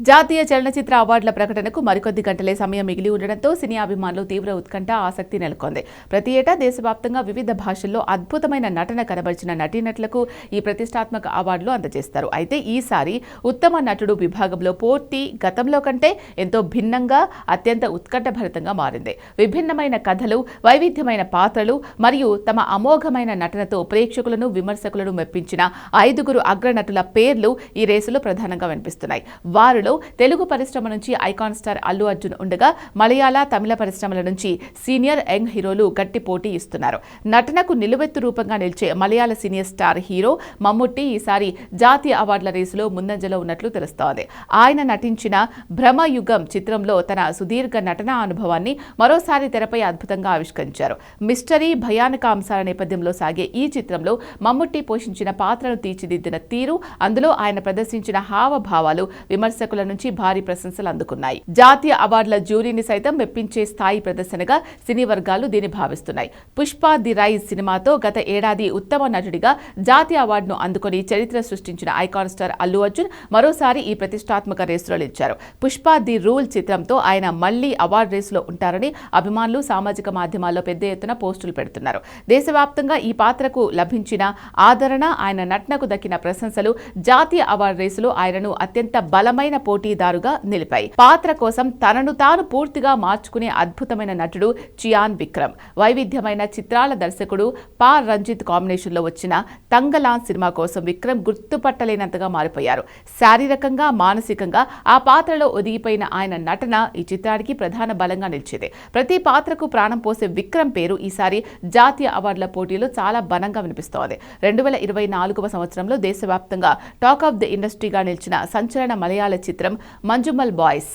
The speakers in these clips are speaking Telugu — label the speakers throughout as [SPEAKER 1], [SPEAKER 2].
[SPEAKER 1] జాతీయ చలనచిత్ర అవార్డుల ప్రకటనకు మరికొద్ది గంటలే సమయం మిగిలి ఉండడంతో సినీ అభిమానులు తీవ్ర ఉత్కంఠ ఆసక్తి నెలకొంది. ప్రతి ఏటా దేశవ్యాప్తంగా వివిధ భాషల్లో అద్భుతమైన నటన కనబరిచిన నటీనటులకు ఈ ప్రతిష్టాత్మక అవార్డులు అందజేస్తారు. అయితే ఈసారి ఉత్తమ నటుడు విభాగంలో పోటీ గతంలో కంటే ఎంతో భిన్నంగా అత్యంత ఉత్కంఠభరితంగా మారింది. విభిన్నమైన కథలు, వైవిధ్యమైన పాత్రలు మరియు తమ అమోఘమైన నటనతో ప్రేక్షకులను, విమర్శకులను మెప్పించిన 5 అగ్రనటుల పేర్లు ఈ రేసులో ప్రధానంగా వినిపిస్తున్నాయి. వారిలో తెలుగు పరిశ్రమ నుంచి ఐకాన్ స్టార్ అల్లు అర్జున్ ఉండగా, మలయాళ, తమిళ పరిశ్రమల నుంచి సీనియర్ యంగ్ హీరోలు గట్టి పోటీ ఇస్తున్నారు. నటనకు నిలువెత్తు రూపంగా నిలిచే మలయాళ సీనియర్ స్టార్ హీరో మమ్ముట్టి ఈసారి జాతీయ అవార్డుల రేసులో ముందంజలో ఉన్నట్లు తెలుస్తోంది. ఆయన నటించిన భ్రమయుగం చిత్రంలో తన సుదీర్ఘ నటనా అనుభవాన్ని మరోసారి తెరపై అద్భుతంగా ఆవిష్కరించారు. మిస్టరీ, భయానక అంశాల నేపథ్యంలో సాగే ఈ చిత్రంలో మమ్ముట్టి పోషించిన పాత్రను తీర్చిదిద్దిన తీరు, అందులో ఆయన ప్రదర్శించిన హావభావాలు విమర్శకుల నుంచి భారీ ప్రశంసలు అందుకున్నాయి. జాతీయ అవార్డుల జ్యూరీని సైతం మెప్పించే స్థాయి ప్రదర్శనగా సినీ వర్గాలు దీన్ని భావిస్తున్నాయి. పుష్ప ది రైజ్ సినిమాతో గత ఏడాది ఉత్తమ నటుడిగా జాతీయ అవార్డును అందుకుని చరిత్ర సృష్టించిన ఐకాన్ స్టార్ అల్లు అర్జున్ మరోసారి ఈ ప్రతిష్టాత్మక రేసులో నిలిచారు. పుష్ప ది రూల్ చిత్రంతో ఆయన మళ్లీ అవార్డు రేసులో ఉంటారని అభిమానులు సామాజిక మాధ్యమాల్లో పెద్ద ఎత్తున పోస్టులు పెడుతున్నారు. దేశవ్యాప్తంగా ఈ పాత్రకు లభించిన ఆదరణ, ఆయన నటనకు దక్కిన ప్రశంసలు జాతీయ అవార్డు రేసులో ఆయనను అత్యంత బలమైన పోటీదారుగా నిలిపాయి. పాత్ర కోసం తనను తాను పూర్తిగా మార్చుకునే అద్భుతమైన నటుడు చియాన్ విక్రమ్. వైవిధ్యమైన చిత్రాల దర్శకుడు పా రంజిత్ కాంబినేషన్ లో వచ్చిన తంగలాన్ సినిమా కోసం విక్రమ్ గుర్తుపట్టలేనంతగా మారిపోయారు. శారీరకంగా, మానసికంగా ఆ పాత్రలో ఒదిగిపోయిన ఆయన నటన ఈ చిత్రానికి ప్రధాన బలంగా నిలిచింది. ప్రతి పాత్రకు ప్రాణం పోసే విక్రమ్ పేరు ఈసారి జాతీయ అవార్డుల పోటీలో చాలా బలంగా వినిపిస్తోంది. 2024వ సంవత్సరంలో దేశవ్యాప్తంగా టాక్ ఆఫ్ ది ఇండస్ట్రీగా నిలిచిన సంచలన మలయాళ చిత్రం మంజుమల్ బాయ్స్.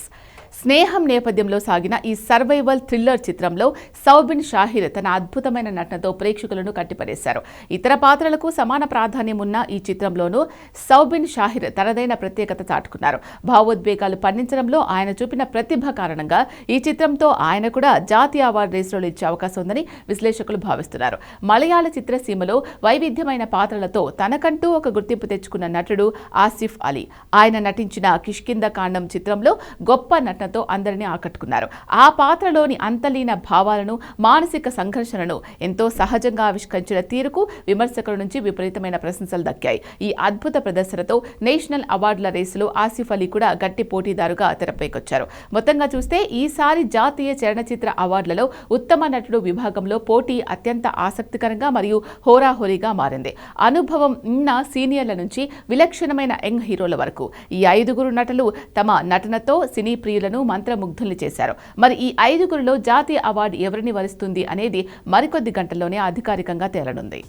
[SPEAKER 1] స్నేహం నేపథ్యంలో సాగిన ఈ సర్వైవల్ థ్రిల్లర్ చిత్రంలో సౌబిన్ షాహిర్ తన అద్భుతమైన నటనతో ప్రేక్షకులను కట్టిపడేశారు. ఇతర పాత్రలకు సమాన ప్రాధాన్యం ఉన్న ఈ చిత్రంలోనూ సౌబిన్ షాహిర్ తనదైన ప్రత్యేకత చాటుకున్నారు. భావోద్వేగాలు పండించడంలో ఆయన చూపిన ప్రతిభ కారణంగా ఈ చిత్రంతో ఆయన కూడా జాతీయ అవార్డు రేసులో నిలిచే అవకాశం ఉందని విశ్లేషకులు భావిస్తున్నారు. మలయాళ చిత్రసీమలో వైవిధ్యమైన పాత్రలతో తనకంటూ ఒక గుర్తింపు తెచ్చుకున్న నటుడు ఆసిఫ్ అలీ. ఆయన నటించిన కిష్కింద కాండం చిత్రంలో గొప్ప నటనతో అందరినీ ఆకట్టుకున్నారు. ఆ పాత్రలోని అంతలీన భావాలను, మానసిక సంఘర్షణను ఎంతో సహజంగా ఆవిష్కరించిన తీరుకు విమర్శకుల నుంచి విపరీతమైన ప్రశంసలు దక్కాయి. ఈ అద్భుత ప్రదర్శనతో నేషనల్ అవార్డుల రేసులో ఆసిఫ్ అలీ కూడా గట్టి పోటీదారుగా తెరపైకొచ్చారు. మొత్తంగా చూస్తే ఈసారి జాతీయ చలనచిత్ర అవార్డులలో ఉత్తమ నటుడు విభాగంలో పోటీ అత్యంత ఆసక్తికరంగా మరియు హోరాహోరీగా మారింది. అనుభవం ఉన్న సీనియర్ల నుంచి విలక్షణమైన యంగ్ హీరోల వరకు ఈ 5 నటులు తమ నటనతో సినీ ప్రియులను మంత్రముగ్ధుల్ని చేశారు. మరి ఈ 5లో జాతీయ అవార్డు ఎవరిని వరిస్తుంది అనేది మరికొద్ది గంటల్లోనే అధికారికంగా తేలనుంది.